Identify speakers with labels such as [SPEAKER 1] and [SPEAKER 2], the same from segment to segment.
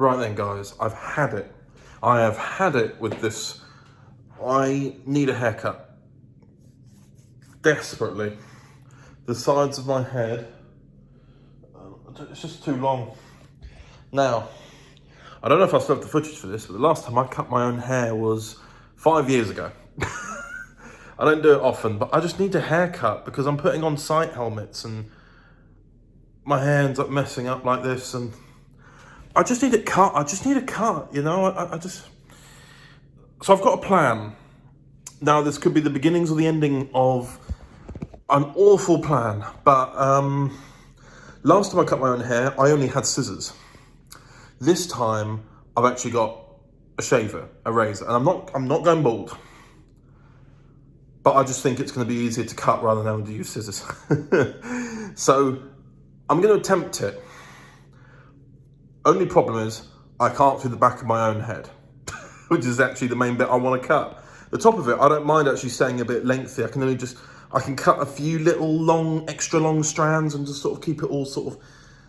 [SPEAKER 1] Right then, guys, I've had it. I have had it with this. I need a haircut. Desperately. The sides of my head, it's just too long. Now, I don't know if I still have the footage for this, but the last time I cut my own hair was 5 years ago. I don't do it often, but I just need a haircut because I'm putting on sight helmets and my hair ends up messing up like this, and I just need it cut. I just need a cut, you know. So I've got a plan. Now, this could be the beginnings or the ending of an awful plan, but last time I cut my own hair, I only had scissors. This time, I've actually got a shaver, a razor, and I'm not going bald. But I just think it's going to be easier to cut rather than having to use scissors. So I'm going to attempt it. Only problem is I can't do the back of my own head, which is actually the main bit I want to cut. The top of it, I don't mind actually staying a bit lengthy. I can cut a few little extra long strands and just sort of keep it all sort of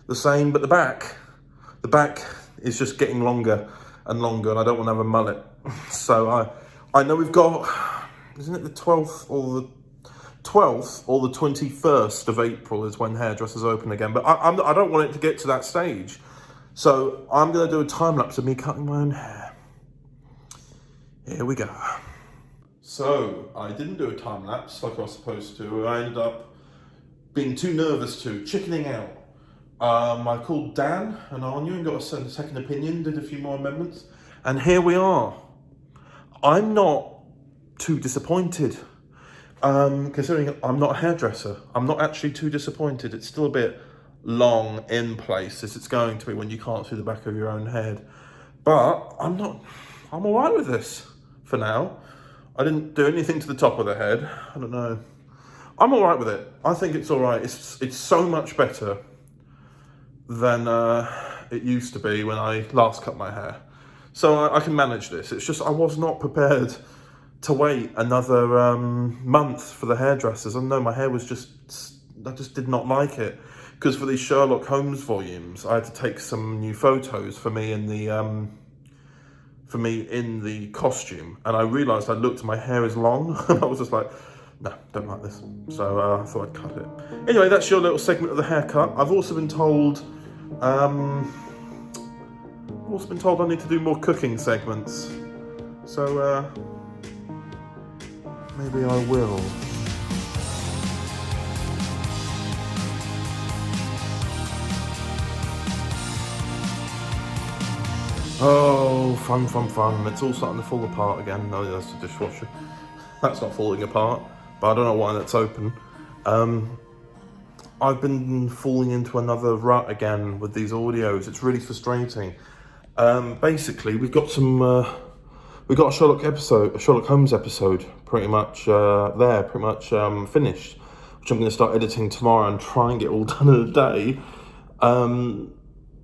[SPEAKER 1] the same. But the back is just getting longer and longer, and I don't want to have a mullet. So I know we've got, isn't it the 12th or the 21st of April is when hairdressers open again. But I don't want it to get to that stage. So I'm going to do a time lapse of me cutting my own hair. Here we go. So I didn't do a time lapse like I was supposed to. I ended up being too nervous chickening out. I called Dan and Anya and got a second opinion, did a few more amendments, and here we are. I'm not too disappointed. Considering I'm not a hairdresser, I'm not actually too disappointed. It's still a bit long in place as it's going to be when you can't see the back of your own head. But I'm all right with this for now. I didn't do anything to the top of the head. I don't know. I'm all right with it. I think it's all right. It's so much better than it used to be when I last cut my hair. So I can manage this. It's just I was not prepared to wait another month for the hairdressers. I know my hair was I just did not like it. Because for these Sherlock Holmes volumes, I had to take some new photos for me in the costume, and I realised I looked, my hair is long, and I was just like, no, don't like this. So I thought I'd cut it. Anyway, that's your little segment of the haircut. I've also been told, I need to do more cooking segments. So maybe I will. Oh, fun. It's all starting to fall apart again. No, that's the dishwasher. That's not falling apart, but I don't know why that's open. I've been falling into another rut again with these audios. It's really frustrating. Basically, we've got a Sherlock Holmes episode pretty much finished, which I'm going to start editing tomorrow and try and get all done in a day.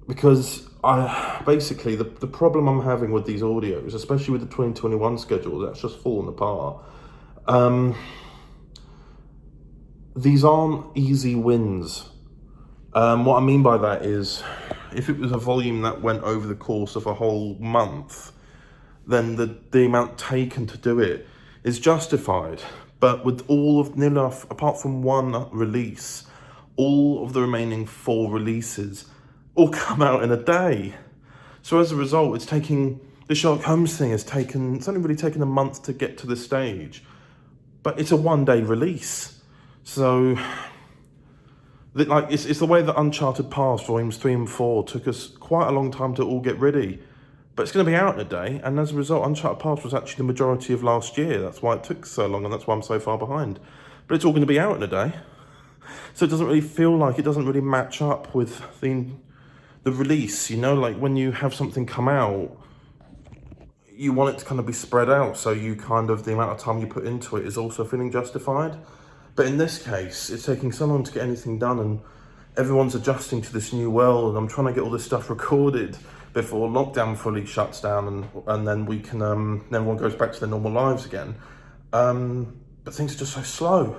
[SPEAKER 1] Because the problem I'm having with these audios, especially with the 2021 schedule, that's just fallen apart. These aren't easy wins. What I mean by that is, if it was a volume that went over the course of a whole month, then the amount taken to do it is justified. But with apart from one release, all of the remaining 4 releases all come out in a day. So as a result, the Sherlock Holmes thing it's only really taken a month to get to this stage, but it's a 1-day release. So it's the way that Uncharted Past volumes 3 and 4 took us quite a long time to all get ready, but it's going to be out in a day. And as a result, Uncharted Past was actually the majority of last year. That's why it took so long, and that's why I'm so far behind. But it's all going to be out in a day. So it doesn't really feel like, it doesn't really match up with the release, you know, like when you have something come out, you want it to kind of be spread out, so the amount of time you put into it is also feeling justified. But in this case, it's taking so long to get anything done, and everyone's adjusting to this new world, and I'm trying to get all this stuff recorded before lockdown fully shuts down, and then we can, everyone goes back to their normal lives again. But things are just so slow.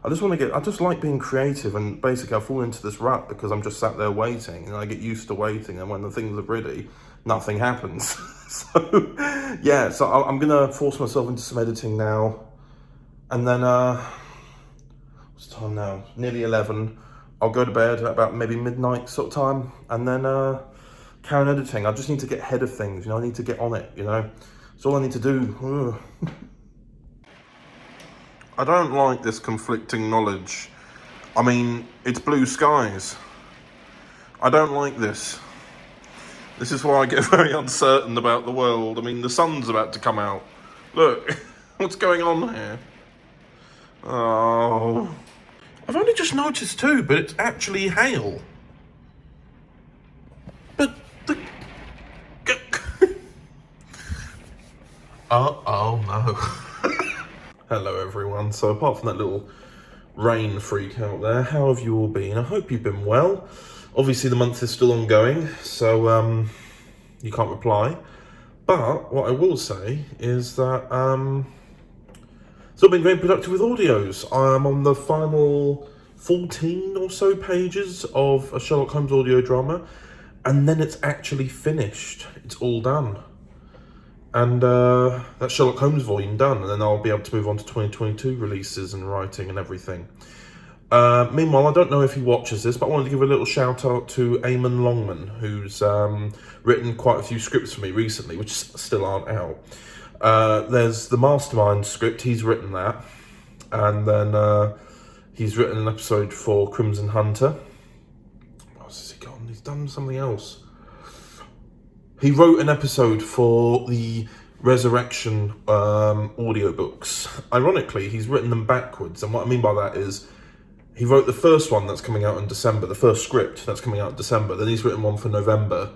[SPEAKER 1] I just like being creative, and basically I fall into this rut because I'm just sat there waiting, and I get used to waiting, and when the things are ready, nothing happens. So, yeah, so I'm gonna force myself into some editing now, and then, what's the time now? Nearly 11. I'll go to bed at about maybe midnight sort of time, and then carry on editing. I just need to get ahead of things, I need to get on it, It's all I need to do. I don't like this conflicting knowledge. I mean, it's blue skies. I don't like this. This is why I get very uncertain about the world. I mean, the sun's about to come out. Look, what's going on here? Oh. I've only just noticed too, but it's actually hail. But the... oh no. Hello everyone. So apart from that little rain freak out there, how have you all been? I hope you've been well. Obviously the month is still ongoing, so you can't reply. But what I will say is that still been very productive with audios. I'm on the final 14 or so pages of a Sherlock Holmes audio drama, and then it's actually finished. It's all done. And that Sherlock Holmes volume done, and then I'll be able to move on to 2022 releases and writing and everything. Meanwhile, I don't know if he watches this, but I wanted to give a little shout out to Eamon Longman, who's written quite a few scripts for me recently, which still aren't out. There's the Mastermind script, he's written that, and then he's written an episode for Crimson Hunter. What else has he got? He's done something else. He wrote an episode for the Resurrection audiobooks. Ironically, he's written them backwards, and what I mean by that is he wrote the first one that's coming out in December, the first script that's coming out in December, then he's written one for November,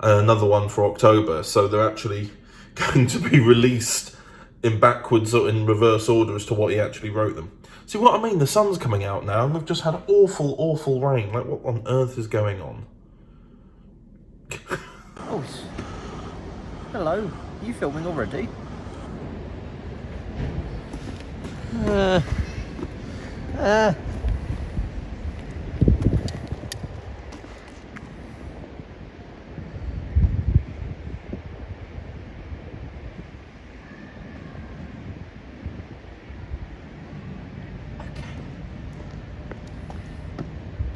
[SPEAKER 1] and another one for October, so they're actually going to be released in backwards or in reverse order as to what he actually wrote them. See what I mean? The sun's coming out now, and they've just had awful, awful rain. Like, what on earth is going on?
[SPEAKER 2] Oh, hello. Are you filming already?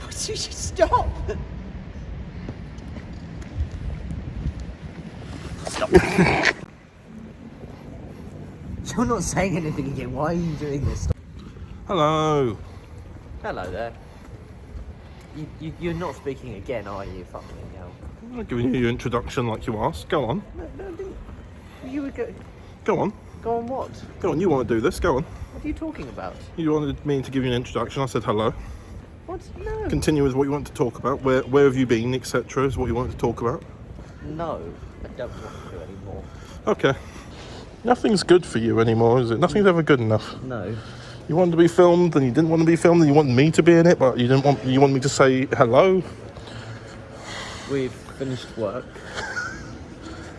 [SPEAKER 2] Would you stop? Stop. You're not saying anything again. Why are you doing this?
[SPEAKER 1] Hello.
[SPEAKER 2] Hello there. You're not speaking again, are you? Fucking hell.
[SPEAKER 1] I'm not giving you your introduction like you asked. Go on.
[SPEAKER 2] No, you were go.
[SPEAKER 1] Go on.
[SPEAKER 2] Go on what?
[SPEAKER 1] Go on, you want to do this, go on.
[SPEAKER 2] What are you talking about?
[SPEAKER 1] You wanted me to give you an introduction, I said hello.
[SPEAKER 2] What? No.
[SPEAKER 1] Continue with what you want to talk about. Where have you been, etc. is what you wanted to talk about.
[SPEAKER 2] No, I don't want to anymore.
[SPEAKER 1] Okay. Nothing's good for you anymore, is it? Nothing's ever good enough.
[SPEAKER 2] No.
[SPEAKER 1] You wanted to be filmed, and you didn't want to be filmed, and you wanted me to be in it, but you want me to say hello?
[SPEAKER 2] We've finished work.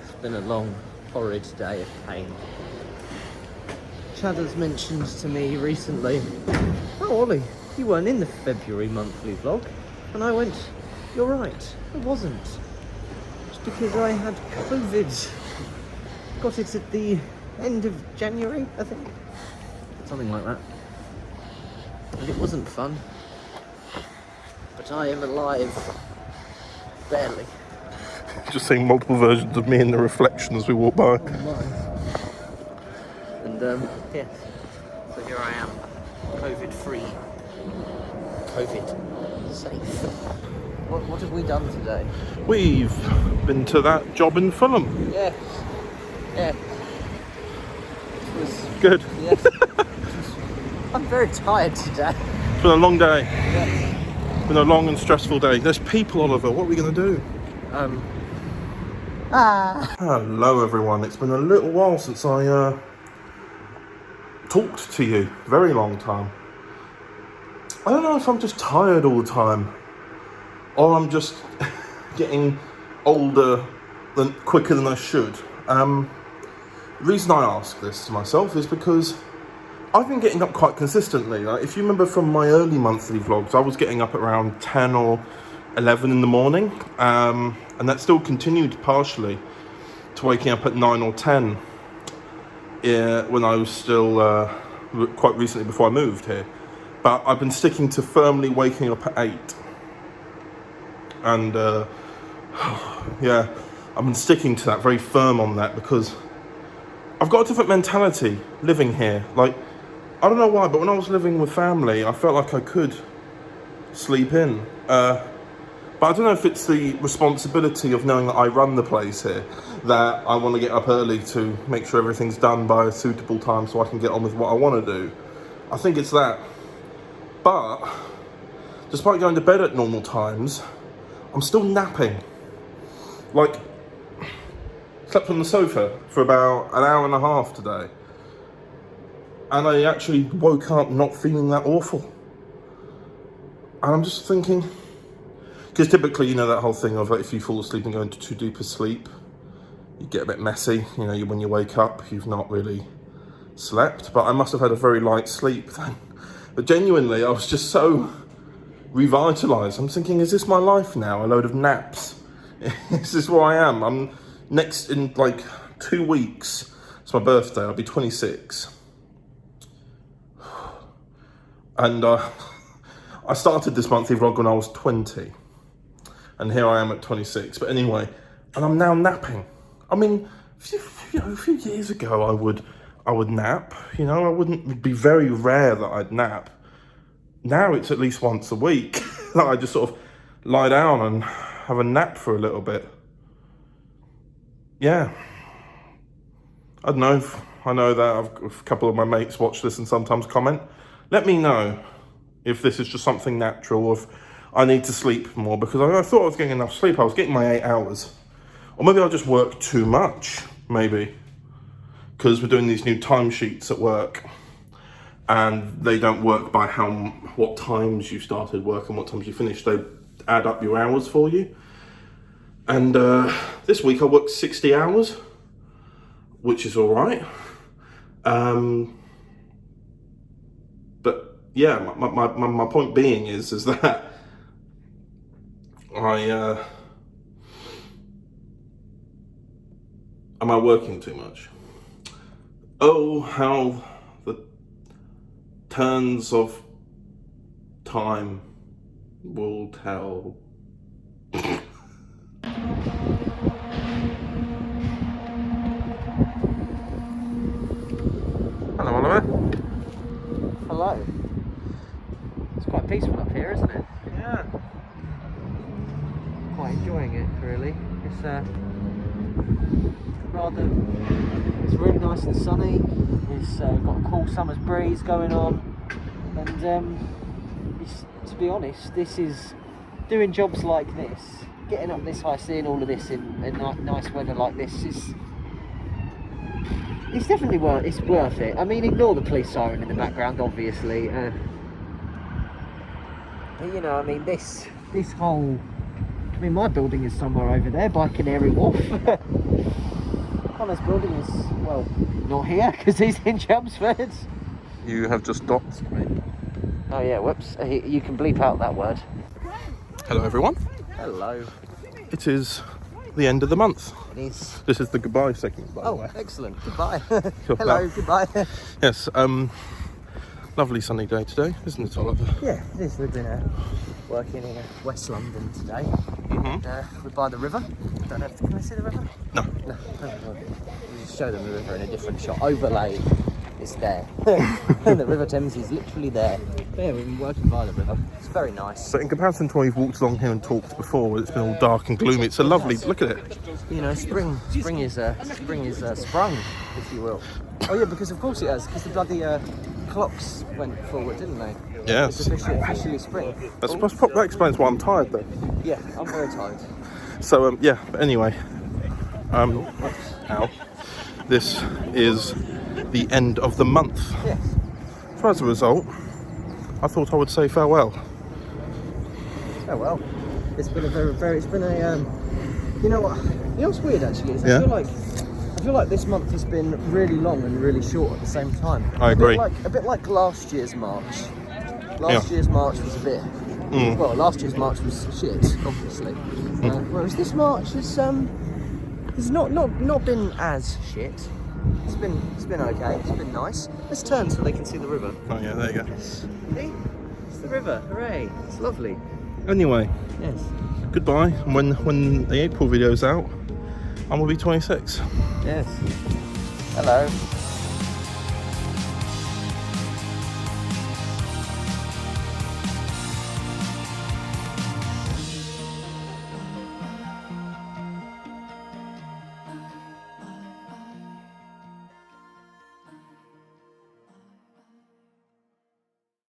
[SPEAKER 2] It's been a long, horrid day of pain. Chad has mentioned to me recently, "Oh, Ollie, you weren't in the February monthly vlog." And I went, "You're right, I wasn't. It's because I had COVID. Got it at the end of January, I think. Something like that. And it wasn't fun. But I am alive. Barely."
[SPEAKER 1] Just seeing multiple versions of me in the reflection as we walk by.
[SPEAKER 2] And yes, so here I am, COVID-free, COVID safe. What have we done today?
[SPEAKER 1] We've been to that job in Fulham.
[SPEAKER 2] Yeah. It was
[SPEAKER 1] Good.
[SPEAKER 2] Yes. I'm very tired today.
[SPEAKER 1] It's been a long day.
[SPEAKER 2] Yes.
[SPEAKER 1] It's been a long and stressful day. There's people, Oliver. What are we going to do? Hello, everyone. It's been a little while since I talked to you. Very long time. I don't know if I'm just tired all the time, or I'm just getting older quicker than I should. The reason I ask this to myself is because I've been getting up quite consistently. Like, if you remember from my early monthly vlogs, I was getting up at around 10 or 11 in the morning. And that still continued partially to waking up at 9 or 10 when I was still quite recently before I moved here. But I've been sticking to firmly waking up at 8. And yeah, I've been sticking to that, very firm on that, because I've got a different mentality living here. Like, I don't know why, but when I was living with family, I felt like I could sleep in. But I don't know if it's the responsibility of knowing that I run the place here, that I want to get up early to make sure everything's done by a suitable time so I can get on with what I want to do. I think it's that. But despite going to bed at normal times, I'm still napping. Like, slept on the sofa for about an hour and a half today. And I actually woke up not feeling that awful. And I'm just thinking, because typically, you know, that whole thing of like, if you fall asleep and go into too deep a sleep, you get a bit messy. You know, when you wake up, you've not really slept. But I must have had a very light sleep then. But genuinely, I was just so revitalised. I'm thinking, is this my life now? A load of naps? Is this where I am? I'm next in like 2 weeks. It's my birthday. I'll be 26. And I started this monthly vlog when I was 20. And here I am at 26. But anyway, and I'm now napping. I mean, a few years ago I would nap. You know, it'd be very rare that I'd nap. Now it's at least once a week that I just sort of lie down and have a nap for a little bit. Yeah. I don't know. I know that a couple of my mates watch this and sometimes comment. Let me know if this is just something natural or if I need to sleep more, because I thought I was getting enough sleep. I was getting my 8 hours. Or maybe I just work too much, maybe. Because we're doing these new timesheets at work. And they don't work by what times you started work and what times you finished. They add up your hours for you. And this week I worked 60 hours, which is all right. But yeah, my point being is that am I working too much? Oh, how the turns of time will tell. Hello, Oliver.
[SPEAKER 2] Hello. It's quite peaceful up here, isn't it?
[SPEAKER 1] Yeah.
[SPEAKER 2] Quite enjoying it, really. It's really nice and sunny. It's got a cool summer's breeze going on, and to be honest, this is doing jobs like this, getting up this high, seeing all of this in nice weather like this is. It's definitely worth it. I mean, ignore the police siren in the background, obviously. But, you know, I mean, this whole. I mean, my building is somewhere over there by Canary Wharf. Connor's building is, well, not here because he's in Chelmsford.
[SPEAKER 1] You have just doxed me.
[SPEAKER 2] Oh yeah, whoops. You can bleep out that word.
[SPEAKER 1] Hello, everyone.
[SPEAKER 2] Hello.
[SPEAKER 1] It is the end of the month.
[SPEAKER 2] It is.
[SPEAKER 1] This is the goodbye segment, by the way.
[SPEAKER 2] Oh, excellent. Goodbye. Hello, goodbye.
[SPEAKER 1] Yes, lovely sunny day today, isn't it, Oliver?
[SPEAKER 2] Yeah, it is. We've been working in West London today.
[SPEAKER 1] Mm-hmm.
[SPEAKER 2] We're by the river. Don't know can I see the river?
[SPEAKER 1] No.
[SPEAKER 2] No. We'll just show them the river in a different shot. Overlaid. It's there. And the River Thames is literally there. But yeah, we've been working by the river. It's very nice.
[SPEAKER 1] So in comparison to when we've walked along here and talked before, where it's been all dark and gloomy, it's a lovely, look at it.
[SPEAKER 2] You know, spring is sprung, if you will. Oh yeah, because of course it has, because the bloody clocks went forward, didn't they?
[SPEAKER 1] Yes.
[SPEAKER 2] It's officially spring.
[SPEAKER 1] That explains why I'm tired though.
[SPEAKER 2] Yeah, I'm very tired.
[SPEAKER 1] So yeah, but anyway, ow. This is the end of the month.
[SPEAKER 2] Yes.
[SPEAKER 1] So as a result, I thought I would say farewell.
[SPEAKER 2] Oh well, it's been a you know what? You know what's weird actually is I I feel like this month has been really long and really short at the same time.
[SPEAKER 1] I agree.
[SPEAKER 2] A bit like last year's March. Last year's March was a bit. Well, last year's March was shit, obviously. Whereas this March has not been as shit. It's been okay. It's been nice. Let's turn so they can see the river.
[SPEAKER 1] Oh yeah, there you go.
[SPEAKER 2] See? It's the river. Hooray! It's lovely.
[SPEAKER 1] Anyway,
[SPEAKER 2] Yes.
[SPEAKER 1] goodbye. And when the April video's out, I'm gonna be 26.
[SPEAKER 2] Yes. Hello.